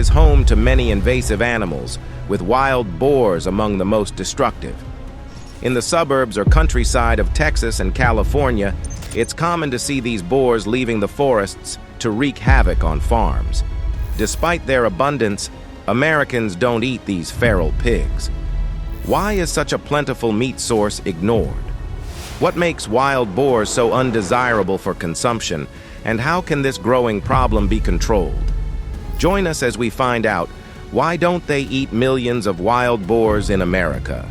is home to many invasive animals, with wild boars among the most destructive. In the suburbs or countryside of Texas and California, it's common to see these boars leaving the forests to wreak havoc on farms. Despite their abundance, Americans don't eat these feral pigs. Why is such a plentiful meat source ignored? What makes wild boars so undesirable for consumption, and how can this growing problem be controlled? Join us as we find out, why don't they eat millions of wild boars in America?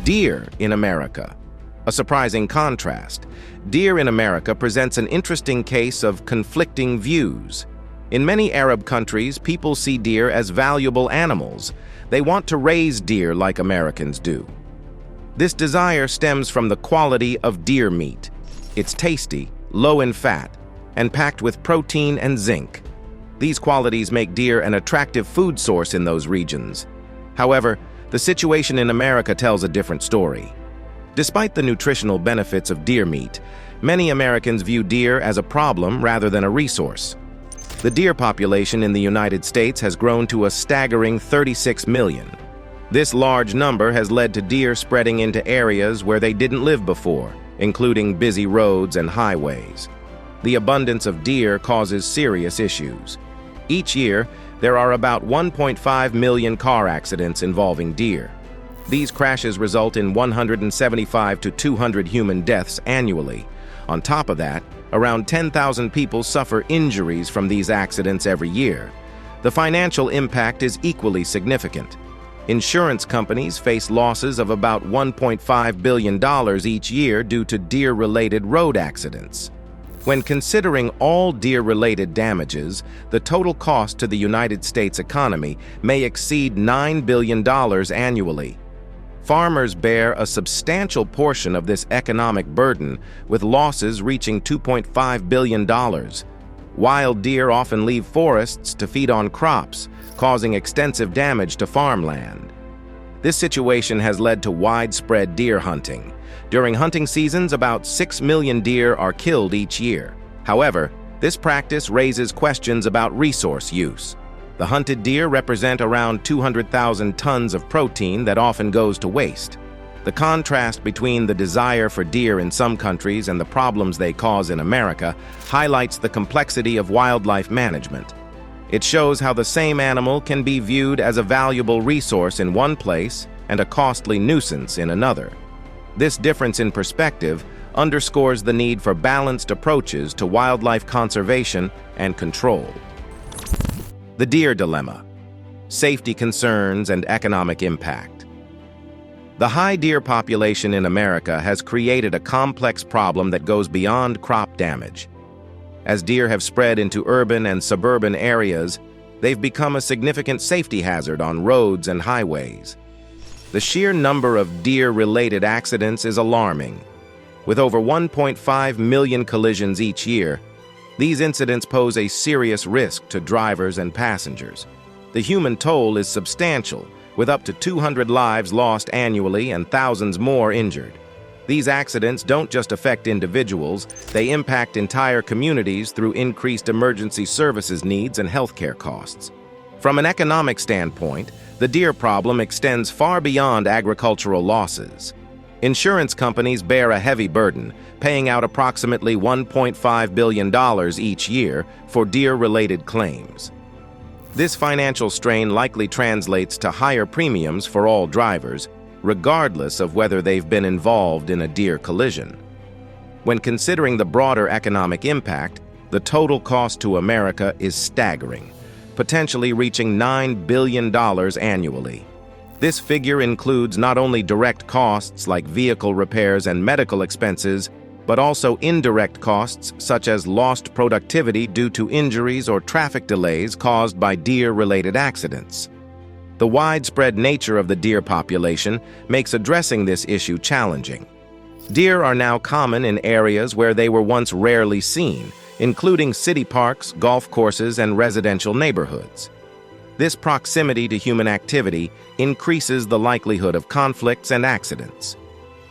Deer in America. A surprising contrast. Deer in America presents an interesting case of conflicting views. In many Arab countries, people see deer as valuable animals. They want to raise deer like Americans do. This desire stems from the quality of deer meat. It's tasty, low in fat, and packed with protein and zinc. These qualities make deer an attractive food source in those regions. However, the situation in America tells a different story. Despite the nutritional benefits of deer meat, many Americans view deer as a problem rather than a resource. The deer population in the United States has grown to a staggering 36 million. This large number has led to deer spreading into areas where they didn't live before, including busy roads and highways. The abundance of deer causes serious issues. Each year, there are about 1.5 million car accidents involving deer. These crashes result in 175 to 200 human deaths annually. On top of that, around 10,000 people suffer injuries from these accidents every year. The financial impact is equally significant. Insurance companies face losses of about $1.5 billion each year due to deer-related road accidents. When considering all deer-related damages, the total cost to the United States economy may exceed $9 billion annually. Farmers bear a substantial portion of this economic burden, with losses reaching $2.5 billion. Wild deer often leave forests to feed on crops, causing extensive damage to farmland. This situation has led to widespread deer hunting. During hunting seasons, about 6 million deer are killed each year. However, this practice raises questions about resource use. The hunted deer represent around 200,000 tons of protein that often goes to waste. The contrast between the desire for deer in some countries and the problems they cause in America highlights the complexity of wildlife management. It shows how the same animal can be viewed as a valuable resource in one place and a costly nuisance in another. This difference in perspective underscores the need for balanced approaches to wildlife conservation and control. The deer dilemma: safety concerns and economic impact. The high deer population in America has created a complex problem that goes beyond crop damage. As deer have spread into urban and suburban areas, they've become a significant safety hazard on roads and highways. The sheer number of deer-related accidents is alarming. With over 1.5 million collisions each year, these incidents pose a serious risk to drivers and passengers. The human toll is substantial, with up to 200 lives lost annually and thousands more injured. These accidents don't just affect individuals, they impact entire communities through increased emergency services needs and healthcare costs. From an economic standpoint, the deer problem extends far beyond agricultural losses. Insurance companies bear a heavy burden, paying out approximately $1.5 billion each year for deer-related claims. This financial strain likely translates to higher premiums for all drivers, regardless of whether they've been involved in a deer collision. When considering the broader economic impact, the total cost to America is staggering, potentially reaching $9 billion annually. This figure includes not only direct costs like vehicle repairs and medical expenses, but also indirect costs such as lost productivity due to injuries or traffic delays caused by deer-related accidents. The widespread nature of the deer population makes addressing this issue challenging. Deer are now common in areas where they were once rarely seen, including city parks, golf courses, and residential neighborhoods. This proximity to human activity increases the likelihood of conflicts and accidents.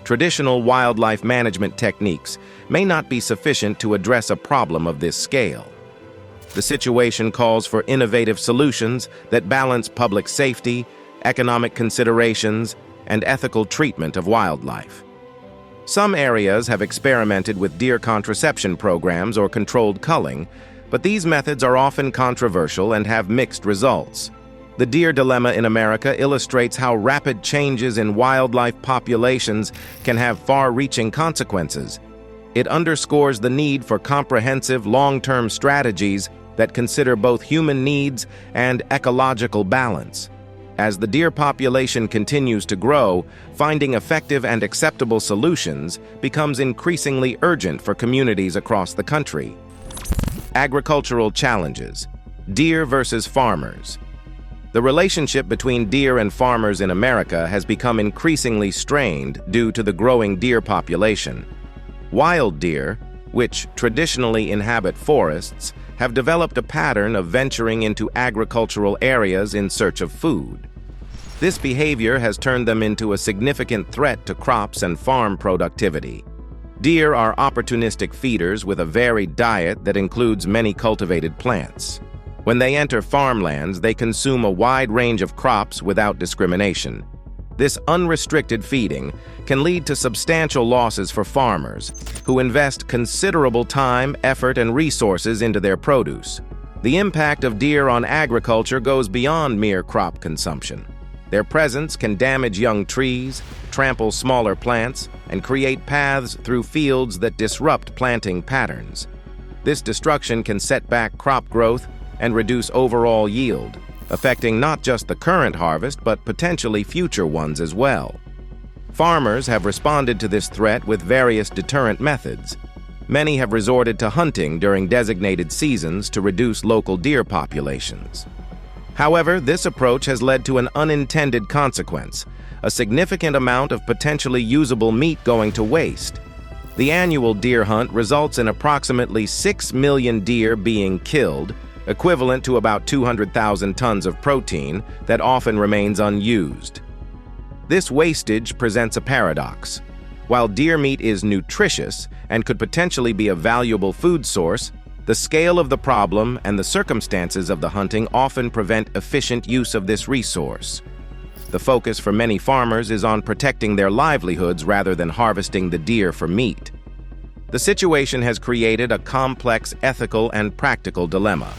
Traditional wildlife management techniques may not be sufficient to address a problem of this scale. The situation calls for innovative solutions that balance public safety, economic considerations, and ethical treatment of wildlife. Some areas have experimented with deer contraception programs or controlled culling, but these methods are often controversial and have mixed results. The deer dilemma in America illustrates how rapid changes in wildlife populations can have far-reaching consequences. It underscores the need for comprehensive, long-term strategies that consider both human needs and ecological balance. As the deer population continues to grow, finding effective and acceptable solutions becomes increasingly urgent for communities across the country. Agricultural challenges. Deer versus farmers. The relationship between deer and farmers in America has become increasingly strained due to the growing deer population. Wild deer, which traditionally inhabit forests, have developed a pattern of venturing into agricultural areas in search of food. This behavior has turned them into a significant threat to crops and farm productivity. Deer are opportunistic feeders with a varied diet that includes many cultivated plants. When they enter farmlands, they consume a wide range of crops without discrimination. This unrestricted feeding can lead to substantial losses for farmers, who invest considerable time, effort, and resources into their produce. The impact of deer on agriculture goes beyond mere crop consumption. Their presence can damage young trees, trample smaller plants, and create paths through fields that disrupt planting patterns. This destruction can set back crop growth and reduce overall yield, affecting not just the current harvest but potentially future ones as well. Farmers have responded to this threat with various deterrent methods. Many have resorted to hunting during designated seasons to reduce local deer populations. However, this approach has led to an unintended consequence: a significant amount of potentially usable meat going to waste. The annual deer hunt results in approximately 6 million deer being killed, equivalent to about 200,000 tons of protein that often remains unused. This wastage presents a paradox. While deer meat is nutritious and could potentially be a valuable food source, the scale of the problem and the circumstances of the hunting often prevent efficient use of this resource. The focus for many farmers is on protecting their livelihoods rather than harvesting the deer for meat. The situation has created a complex ethical and practical dilemma.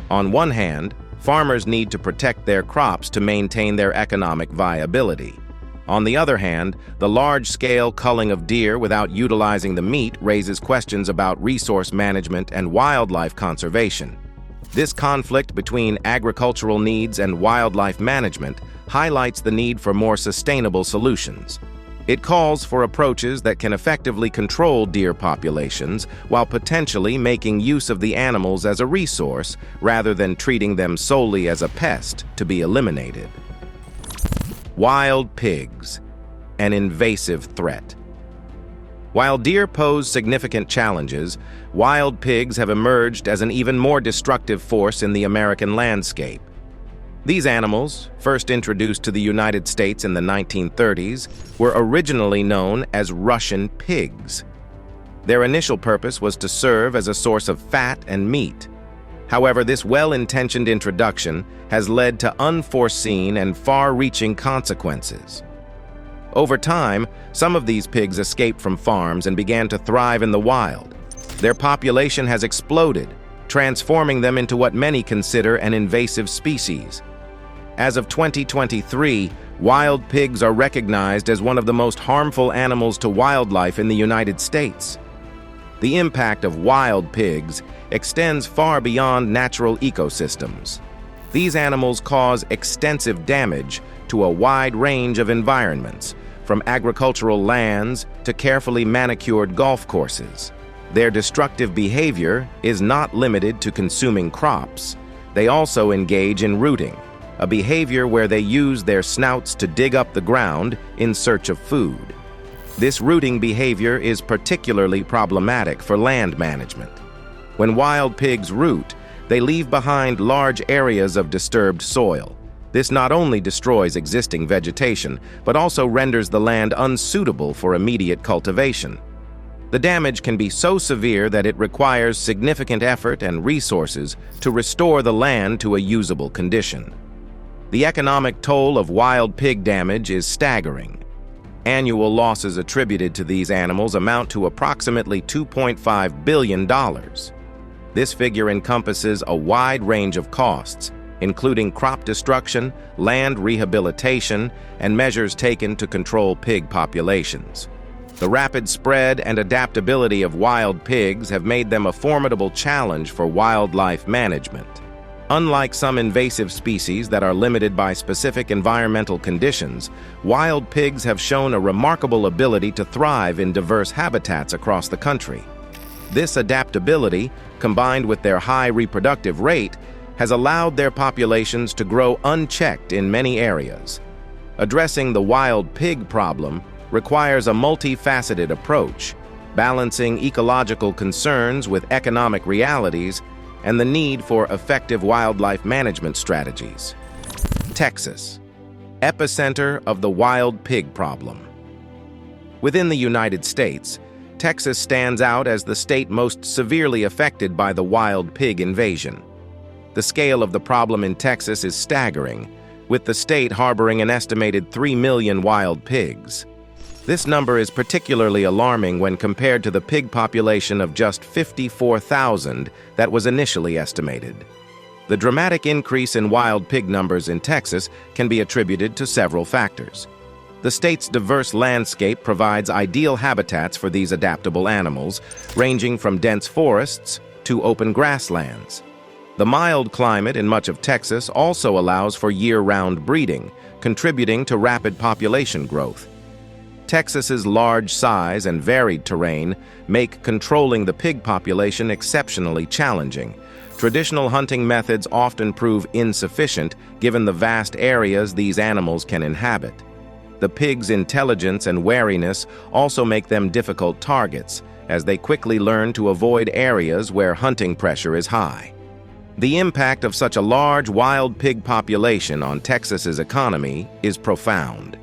On one hand, farmers need to protect their crops to maintain their economic viability. On the other hand, the large-scale culling of deer without utilizing the meat raises questions about resource management and wildlife conservation. This conflict between agricultural needs and wildlife management highlights the need for more sustainable solutions. It calls for approaches that can effectively control deer populations while potentially making use of the animals as a resource rather than treating them solely as a pest to be eliminated. Wild pigs, an invasive threat. While deer pose significant challenges, wild pigs have emerged as an even more destructive force in the American landscape. These animals, first introduced to the United States in the 1930s, were originally known as Russian pigs. Their initial purpose was to serve as a source of fat and meat. However, this well-intentioned introduction has led to unforeseen and far-reaching consequences. Over time, some of these pigs escaped from farms and began to thrive in the wild. Their population has exploded, transforming them into what many consider an invasive species. As of 2023, wild pigs are recognized as one of the most harmful animals to wildlife in the United States. The impact of wild pigs extends far beyond natural ecosystems. These animals cause extensive damage to a wide range of environments, from agricultural lands to carefully manicured golf courses. Their destructive behavior is not limited to consuming crops. They also engage in rooting, a behavior where they use their snouts to dig up the ground in search of food. This rooting behavior is particularly problematic for land management. When wild pigs root, they leave behind large areas of disturbed soil. This not only destroys existing vegetation, but also renders the land unsuitable for immediate cultivation. The damage can be so severe that it requires significant effort and resources to restore the land to a usable condition. The economic toll of wild pig damage is staggering. Annual losses attributed to these animals amount to approximately $2.5 billion. This figure encompasses a wide range of costs, including crop destruction, land rehabilitation, and measures taken to control pig populations. The rapid spread and adaptability of wild pigs have made them a formidable challenge for wildlife management. Unlike some invasive species that are limited by specific environmental conditions, wild pigs have shown a remarkable ability to thrive in diverse habitats across the country. This adaptability, combined with their high reproductive rate, has allowed their populations to grow unchecked in many areas. Addressing the wild pig problem requires a multifaceted approach, balancing ecological concerns with economic realities and the need for effective wildlife management strategies. Texas, epicenter of the wild pig problem. Within the United States, Texas stands out as the state most severely affected by the wild pig invasion. The scale of the problem in Texas is staggering, with the state harboring an estimated 3 million wild pigs. This number is particularly alarming when compared to the pig population of just 54,000 that was initially estimated. The dramatic increase in wild pig numbers in Texas can be attributed to several factors. The state's diverse landscape provides ideal habitats for these adaptable animals, ranging from dense forests to open grasslands. The mild climate in much of Texas also allows for year-round breeding, contributing to rapid population growth. Texas's large size and varied terrain make controlling the pig population exceptionally challenging. Traditional hunting methods often prove insufficient given the vast areas these animals can inhabit. The pigs' intelligence and wariness also make them difficult targets, as they quickly learn to avoid areas where hunting pressure is high. The impact of such a large wild pig population on Texas's economy is profound.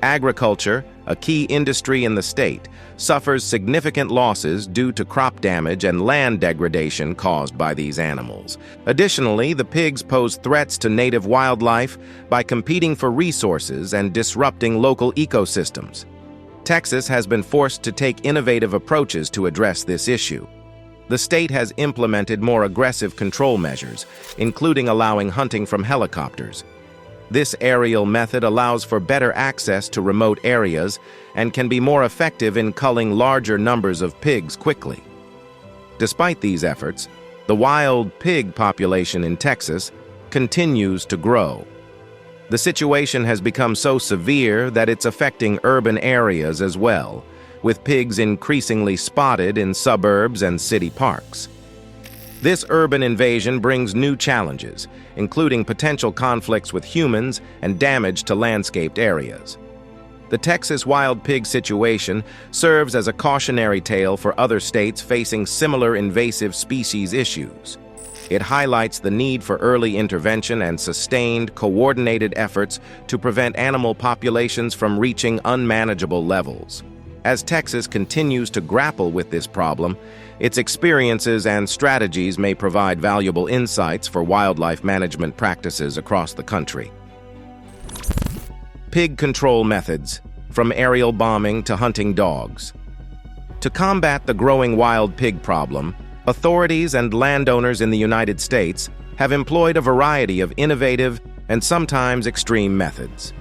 Agriculture, a key industry in the state, suffers significant losses due to crop damage and land degradation caused by these animals. Additionally, the pigs pose threats to native wildlife by competing for resources and disrupting local ecosystems. Texas has been forced to take innovative approaches to address this issue. The state has implemented more aggressive control measures, including allowing hunting from helicopters. This aerial method allows for better access to remote areas and can be more effective in culling larger numbers of pigs quickly. Despite these efforts, the wild pig population in Texas continues to grow. The situation has become so severe that it's affecting urban areas as well, with pigs increasingly spotted in suburbs and city parks. This urban invasion brings new challenges, including potential conflicts with humans and damage to landscaped areas. The Texas wild pig situation serves as a cautionary tale for other states facing similar invasive species issues. It highlights the need for early intervention and sustained, coordinated efforts to prevent animal populations from reaching unmanageable levels. As Texas continues to grapple with this problem, its experiences and strategies may provide valuable insights for wildlife management practices across the country. Pig control methods, from aerial bombing to hunting dogs. To combat the growing wild pig problem, authorities and landowners in the United States have employed a variety of innovative and sometimes extreme methods.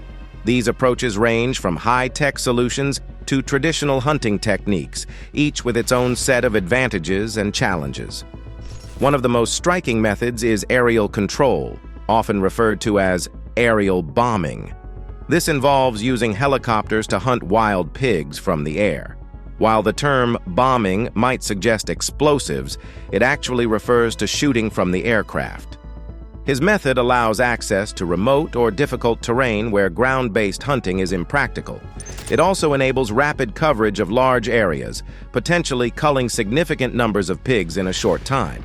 These approaches range from high-tech solutions to traditional hunting techniques, each with its own set of advantages and challenges. One of the most striking methods is aerial control, often referred to as aerial bombing. This involves using helicopters to hunt wild pigs from the air. While the term bombing might suggest explosives, it actually refers to shooting from the aircraft. His method allows access to remote or difficult terrain where ground-based hunting is impractical. It also enables rapid coverage of large areas, potentially culling significant numbers of pigs in a short time.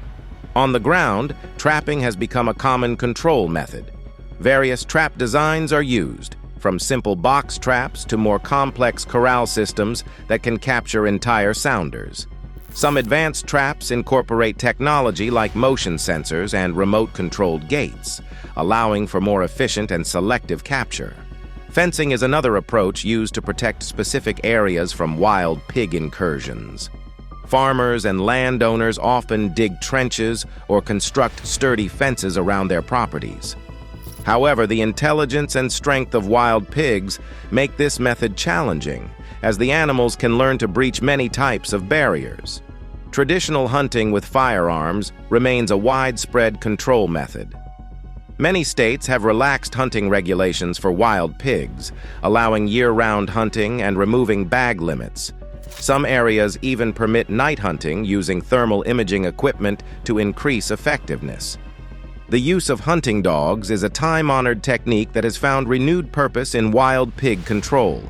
On the ground, trapping has become a common control method. Various trap designs are used, from simple box traps to more complex corral systems that can capture entire sounders. Some advanced traps incorporate technology like motion sensors and remote-controlled gates, allowing for more efficient and selective capture. Fencing is another approach used to protect specific areas from wild pig incursions. Farmers and landowners often dig trenches or construct sturdy fences around their properties. However, the intelligence and strength of wild pigs make this method challenging, as the animals can learn to breach many types of barriers. Traditional hunting with firearms remains a widespread control method. Many states have relaxed hunting regulations for wild pigs, allowing year-round hunting and removing bag limits. Some areas even permit night hunting using thermal imaging equipment to increase effectiveness. The use of hunting dogs is a time-honored technique that has found renewed purpose in wild pig control.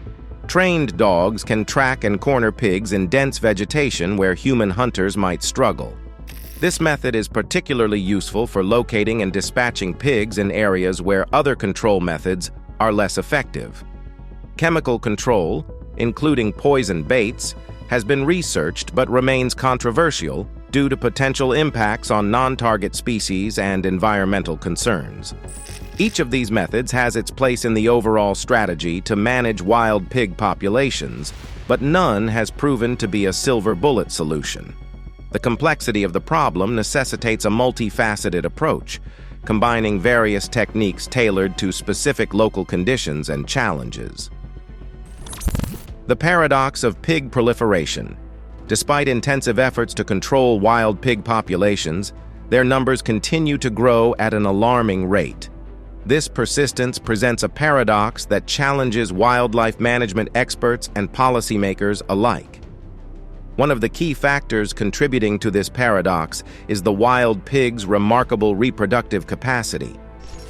Trained dogs can track and corner pigs in dense vegetation where human hunters might struggle. This method is particularly useful for locating and dispatching pigs in areas where other control methods are less effective. Chemical control, including poison baits, has been researched but remains controversial due to potential impacts on non-target species and environmental concerns. Each of these methods has its place in the overall strategy to manage wild pig populations, but none has proven to be a silver bullet solution. The complexity of the problem necessitates a multifaceted approach, combining various techniques tailored to specific local conditions and challenges. The paradox of pig proliferation. Despite intensive efforts to control wild pig populations, their numbers continue to grow at an alarming rate. This persistence presents a paradox that challenges wildlife management experts and policymakers alike. One of the key factors contributing to this paradox is the wild pig's remarkable reproductive capacity.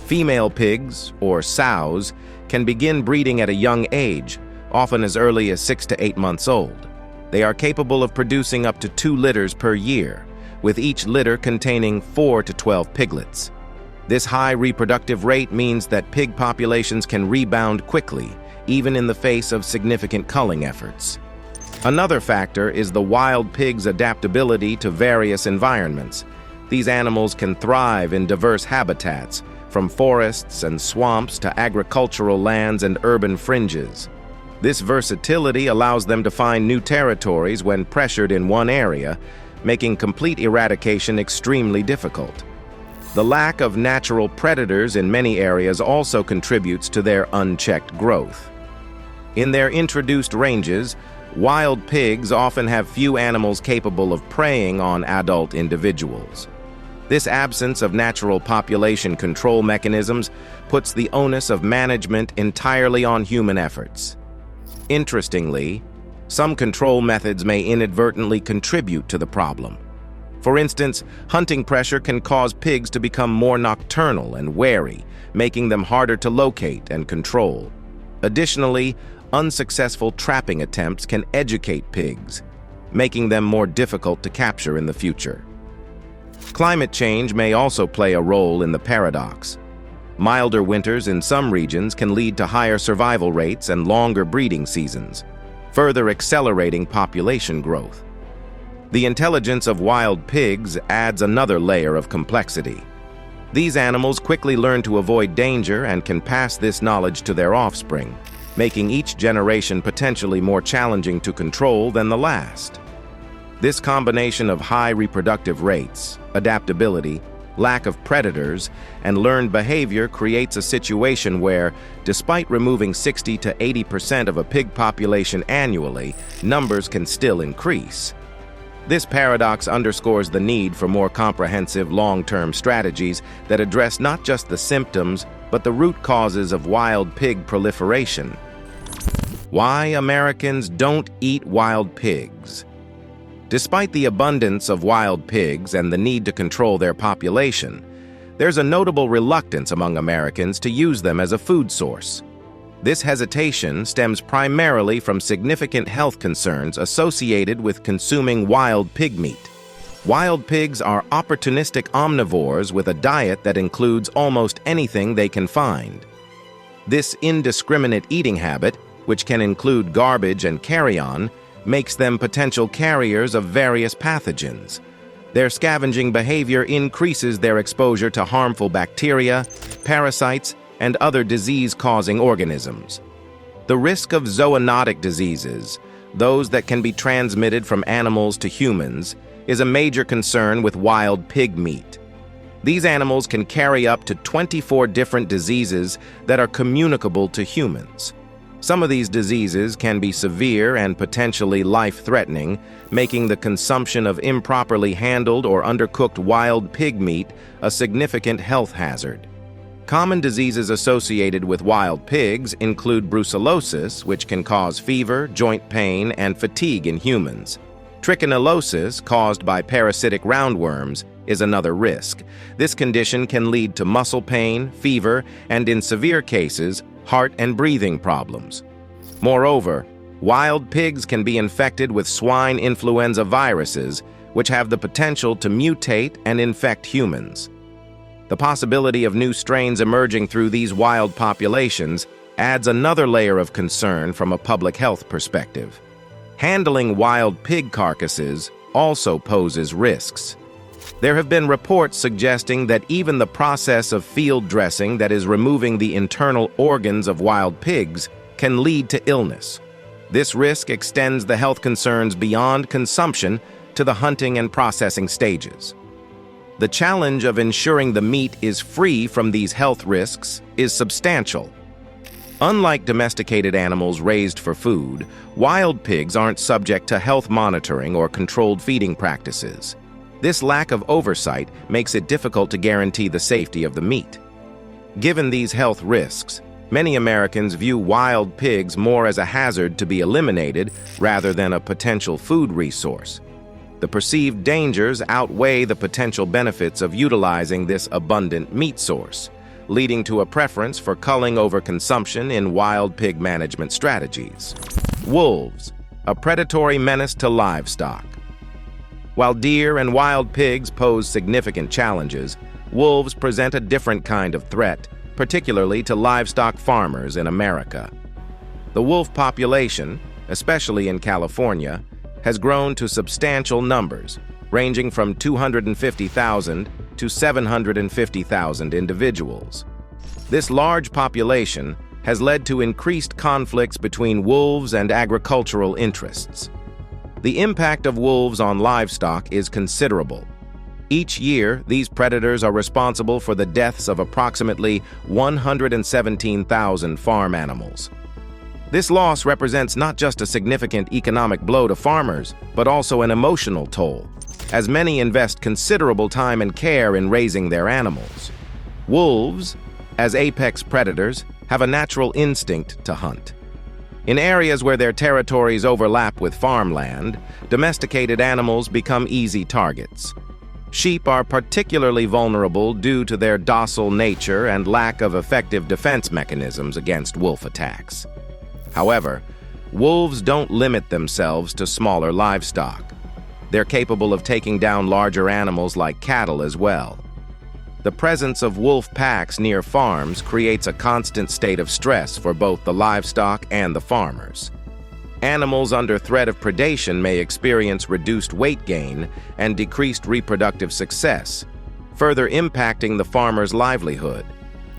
Female pigs, or sows, can begin breeding at a young age, often as early as 6 to 8 months old. They are capable of producing up to 2 litters per year, with each litter containing 4 to 12 piglets. This high reproductive rate means that pig populations can rebound quickly, even in the face of significant culling efforts. Another factor is the wild pig's adaptability to various environments. These animals can thrive in diverse habitats, from forests and swamps to agricultural lands and urban fringes. This versatility allows them to find new territories when pressured in one area, making complete eradication extremely difficult. The lack of natural predators in many areas also contributes to their unchecked growth. In their introduced ranges, wild pigs often have few animals capable of preying on adult individuals. This absence of natural population control mechanisms puts the onus of management entirely on human efforts. Interestingly, some control methods may inadvertently contribute to the problem. For instance, hunting pressure can cause pigs to become more nocturnal and wary, making them harder to locate and control. Additionally, unsuccessful trapping attempts can educate pigs, making them more difficult to capture in the future. Climate change may also play a role in the paradox. Milder winters in some regions can lead to higher survival rates and longer breeding seasons, further accelerating population growth. The intelligence of wild pigs adds another layer of complexity. These animals quickly learn to avoid danger and can pass this knowledge to their offspring, making each generation potentially more challenging to control than the last. This combination of high reproductive rates, adaptability, lack of predators, and learned behavior creates a situation where, despite removing 60 to 80% of a pig population annually, numbers can still increase. This paradox underscores the need for more comprehensive long-term strategies that address not just the symptoms, but the root causes of wild pig proliferation. Why Americans don't eat wild pigs. Despite the abundance of wild pigs and the need to control their population, there's a notable reluctance among Americans to use them as a food source. This hesitation stems primarily from significant health concerns associated with consuming wild pig meat. Wild pigs are opportunistic omnivores with a diet that includes almost anything they can find. This indiscriminate eating habit, which can include garbage and carrion, makes them potential carriers of various pathogens. Their scavenging behavior increases their exposure to harmful bacteria, parasites, and other disease-causing organisms. The risk of zoonotic diseases, those that can be transmitted from animals to humans, is a major concern with wild pig meat. These animals can carry up to 24 different diseases that are communicable to humans. Some of these diseases can be severe and potentially life-threatening, making the consumption of improperly handled or undercooked wild pig meat a significant health hazard. Common diseases associated with wild pigs include brucellosis, which can cause fever, joint pain, and fatigue in humans. Trichinosis, caused by parasitic roundworms, is another risk. This condition can lead to muscle pain, fever, and in severe cases, heart and breathing problems. Moreover, wild pigs can be infected with swine influenza viruses, which have the potential to mutate and infect humans. The possibility of new strains emerging through these wild populations adds another layer of concern from a public health perspective. Handling wild pig carcasses also poses risks. There have been reports suggesting that even the process of field dressing, that is removing the internal organs of wild pigs, can lead to illness. This risk extends the health concerns beyond consumption to the hunting and processing stages. The challenge of ensuring the meat is free from these health risks is substantial. Unlike domesticated animals raised for food, wild pigs aren't subject to health monitoring or controlled feeding practices. This lack of oversight makes it difficult to guarantee the safety of the meat. Given these health risks, many Americans view wild pigs more as a hazard to be eliminated rather than a potential food resource. The perceived dangers outweigh the potential benefits of utilizing this abundant meat source, leading to a preference for culling over consumption in wild pig management strategies. Wolves, a predatory menace to livestock. While deer and wild pigs pose significant challenges, wolves present a different kind of threat, particularly to livestock farmers in America. The wolf population, especially in California, has grown to substantial numbers, ranging from 250,000 to 750,000 individuals. This large population has led to increased conflicts between wolves and agricultural interests. The impact of wolves on livestock is considerable. Each year, these predators are responsible for the deaths of approximately 117,000 farm animals. This loss represents not just a significant economic blow to farmers, but also an emotional toll, as many invest considerable time and care in raising their animals. Wolves, as apex predators, have a natural instinct to hunt. In areas where their territories overlap with farmland, domesticated animals become easy targets. Sheep are particularly vulnerable due to their docile nature and lack of effective defense mechanisms against wolf attacks. However, wolves don't limit themselves to smaller livestock. They're capable of taking down larger animals like cattle as well. The presence of wolf packs near farms creates a constant state of stress for both the livestock and the farmers. Animals under threat of predation may experience reduced weight gain and decreased reproductive success, further impacting the farmer's livelihood.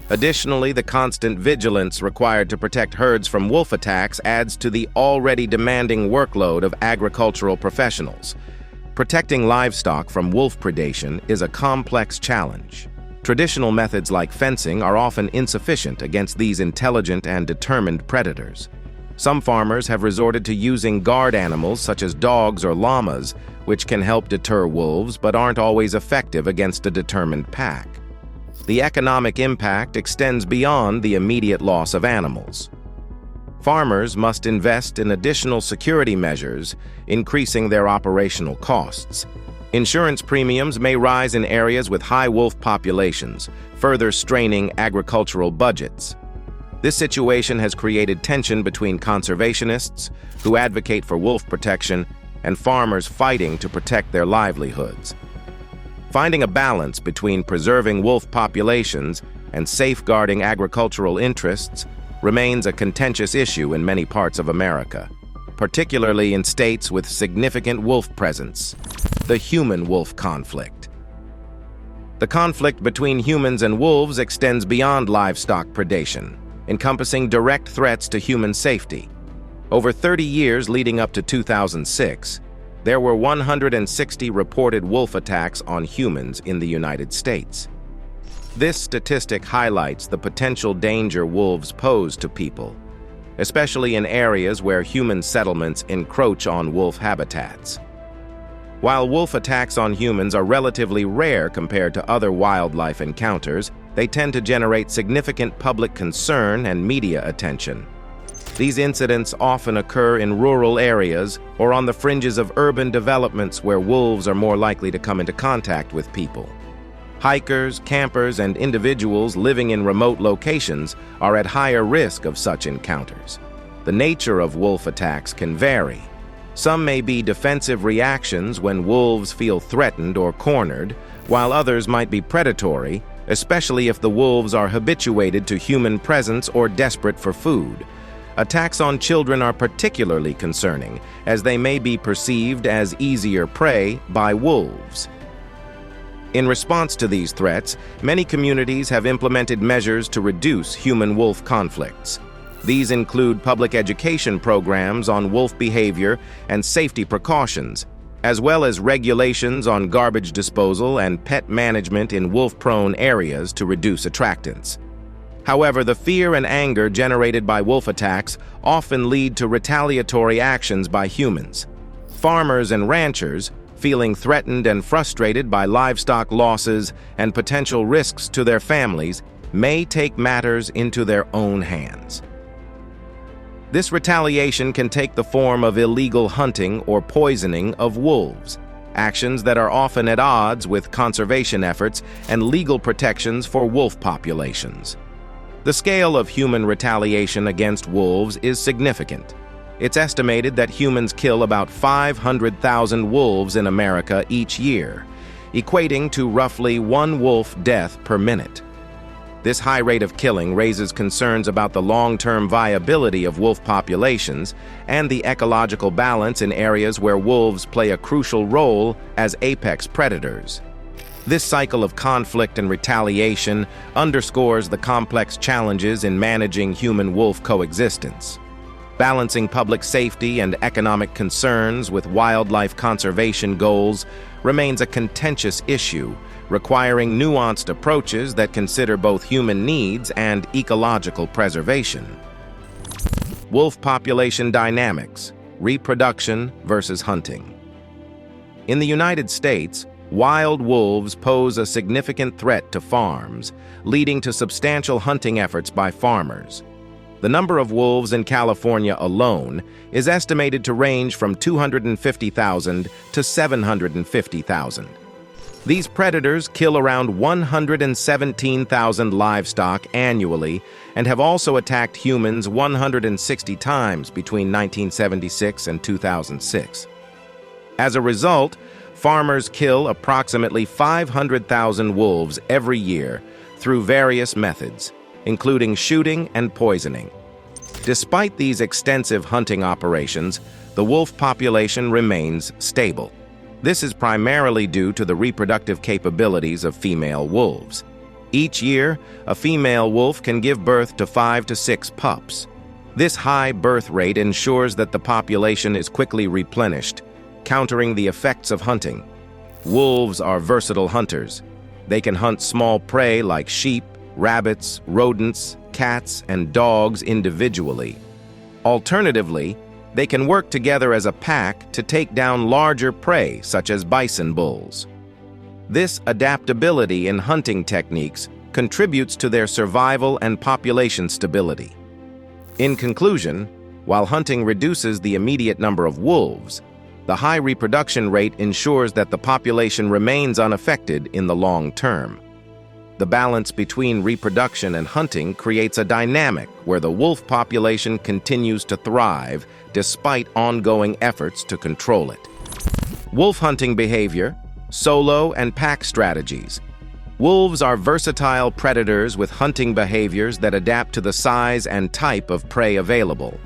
Additionally, the constant vigilance required to protect herds from wolf attacks adds to the already demanding workload of agricultural professionals. Protecting livestock from wolf predation is a complex challenge. Traditional methods like fencing are often insufficient against these intelligent and determined predators. Some farmers have resorted to using guard animals such as dogs or llamas, which can help deter wolves but aren't always effective against a determined pack. The economic impact extends beyond the immediate loss of animals. Farmers must invest in additional security measures, increasing their operational costs. Insurance premiums may rise in areas with high wolf populations, further straining agricultural budgets. This situation has created tension between conservationists, who advocate for wolf protection, and farmers fighting to protect their livelihoods. Finding a balance between preserving wolf populations and safeguarding agricultural interests remains a contentious issue in many parts of America, particularly in states with significant wolf presence. The human-wolf conflict. The conflict between humans and wolves extends beyond livestock predation, encompassing direct threats to human safety. Over 30 years leading up to 2006, there were 160 reported wolf attacks on humans in the United States. This statistic highlights the potential danger wolves pose to people, especially in areas where human settlements encroach on wolf habitats. While wolf attacks on humans are relatively rare compared to other wildlife encounters, they tend to generate significant public concern and media attention. These incidents often occur in rural areas or on the fringes of urban developments where wolves are more likely to come into contact with people. Hikers, campers, and individuals living in remote locations are at higher risk of such encounters. The nature of wolf attacks can vary. Some may be defensive reactions when wolves feel threatened or cornered, while others might be predatory, especially if the wolves are habituated to human presence or desperate for food. Attacks on children are particularly concerning, as they may be perceived as easier prey by wolves. In response to these threats, many communities have implemented measures to reduce human-wolf conflicts. These include public education programs on wolf behavior and safety precautions, as well as regulations on garbage disposal and pet management in wolf-prone areas to reduce attractants. However, the fear and anger generated by wolf attacks often lead to retaliatory actions by humans. Farmers and ranchers, feeling threatened and frustrated by livestock losses and potential risks to their families, may take matters into their own hands. This retaliation can take the form of illegal hunting or poisoning of wolves, actions that are often at odds with conservation efforts and legal protections for wolf populations. The scale of human retaliation against wolves is significant. It's estimated that humans kill about 500,000 wolves in America each year, equating to roughly 1 wolf death per minute. This high rate of killing raises concerns about the long-term viability of wolf populations and the ecological balance in areas where wolves play a crucial role as apex predators. This cycle of conflict and retaliation underscores the complex challenges in managing human-wolf coexistence. Balancing public safety and economic concerns with wildlife conservation goals remains a contentious issue, requiring nuanced approaches that consider both human needs and ecological preservation. Wolf population dynamics, reproduction versus hunting. In the United States, wild wolves pose a significant threat to farms, leading to substantial hunting efforts by farmers. The number of wolves in California alone is estimated to range from 250,000 to 750,000. These predators kill around 117,000 livestock annually and have also attacked humans 160 times between 1976 and 2006. As a result, farmers kill approximately 500,000 wolves every year through various methods, including shooting and poisoning. Despite these extensive hunting operations, the wolf population remains stable. This is primarily due to the reproductive capabilities of female wolves. Each year, a female wolf can give birth to 5 to 6 pups. This high birth rate ensures that the population is quickly replenished, countering the effects of hunting. Wolves are versatile hunters. They can hunt small prey like sheep, rabbits, rodents, cats, and dogs individually. Alternatively, they can work together as a pack to take down larger prey, such as bison bulls. This adaptability in hunting techniques contributes to their survival and population stability. In conclusion, while hunting reduces the immediate number of wolves, the high reproduction rate ensures that the population remains unaffected in the long term. The balance between reproduction and hunting creates a dynamic where the wolf population continues to thrive despite ongoing efforts to control it. Wolf hunting behavior, solo and pack strategies. Wolves are versatile predators with hunting behaviors that adapt to the size and type of prey available.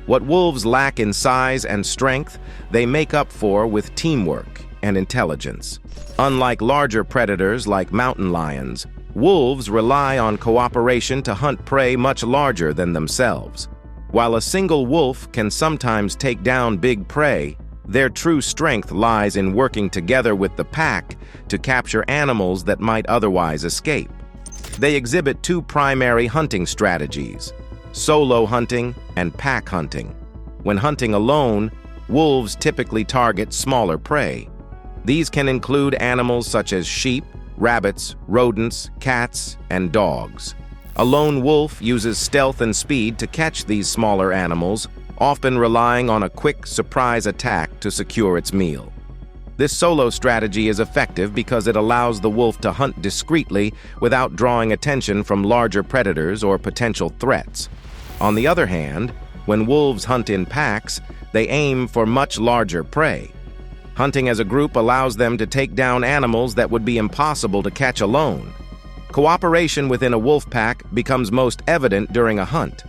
What wolves lack in size and strength, they make up for with teamwork and intelligence. Unlike larger predators like mountain lions, wolves rely on cooperation to hunt prey much larger than themselves. While a single wolf can sometimes take down big prey, their true strength lies in working together with the pack to capture animals that might otherwise escape. They exhibit two primary hunting strategies: solo hunting and pack hunting. When hunting alone, wolves typically target smaller prey. These can include animals such as sheep, rabbits, rodents, cats, and dogs. A lone wolf uses stealth and speed to catch these smaller animals, often relying on a quick surprise attack to secure its meal. This solo strategy is effective because it allows the wolf to hunt discreetly without drawing attention from larger predators or potential threats. On the other hand, when wolves hunt in packs, they aim for much larger prey. Hunting as a group allows them to take down animals that would be impossible to catch alone. Cooperation within a wolf pack becomes most evident during a hunt.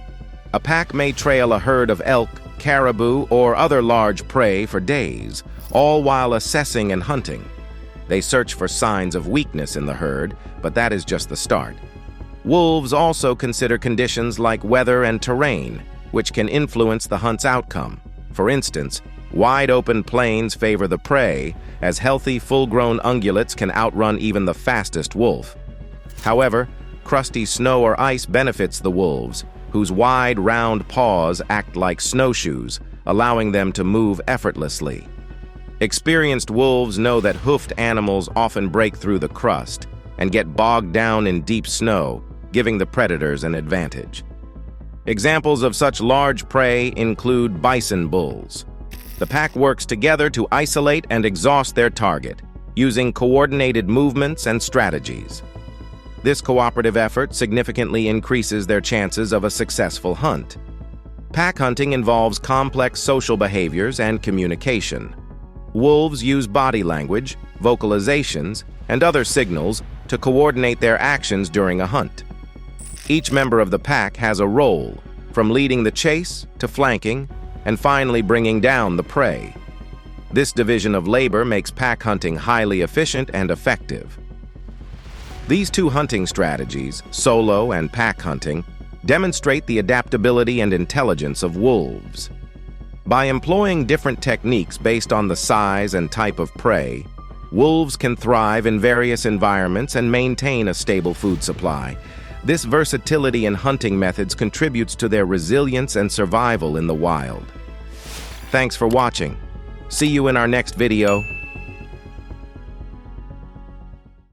A pack may trail a herd of elk, caribou, or other large prey for days, all while assessing and hunting. They search for signs of weakness in the herd, but that is just the start. Wolves also consider conditions like weather and terrain, which can influence the hunt's outcome. For instance, wide-open plains favor the prey, as healthy, full-grown ungulates can outrun even the fastest wolf. However, crusty snow or ice benefits the wolves, whose wide, round paws act like snowshoes, allowing them to move effortlessly. Experienced wolves know that hoofed animals often break through the crust and get bogged down in deep snow, giving the predators an advantage. Examples of such large prey include bison bulls. The pack works together to isolate and exhaust their target, using coordinated movements and strategies. This cooperative effort significantly increases their chances of a successful hunt. Pack hunting involves complex social behaviors and communication. Wolves use body language, vocalizations, and other signals to coordinate their actions during a hunt. Each member of the pack has a role, from leading the chase to flanking, and finally bringing down the prey. This division of labor makes pack hunting highly efficient and effective. These two hunting strategies, solo and pack hunting, demonstrate the adaptability and intelligence of wolves. By employing different techniques based on the size and type of prey, wolves can thrive in various environments and maintain a stable food supply. This versatility in hunting methods contributes to their resilience and survival in the wild. Thanks for watching. See you in our next video.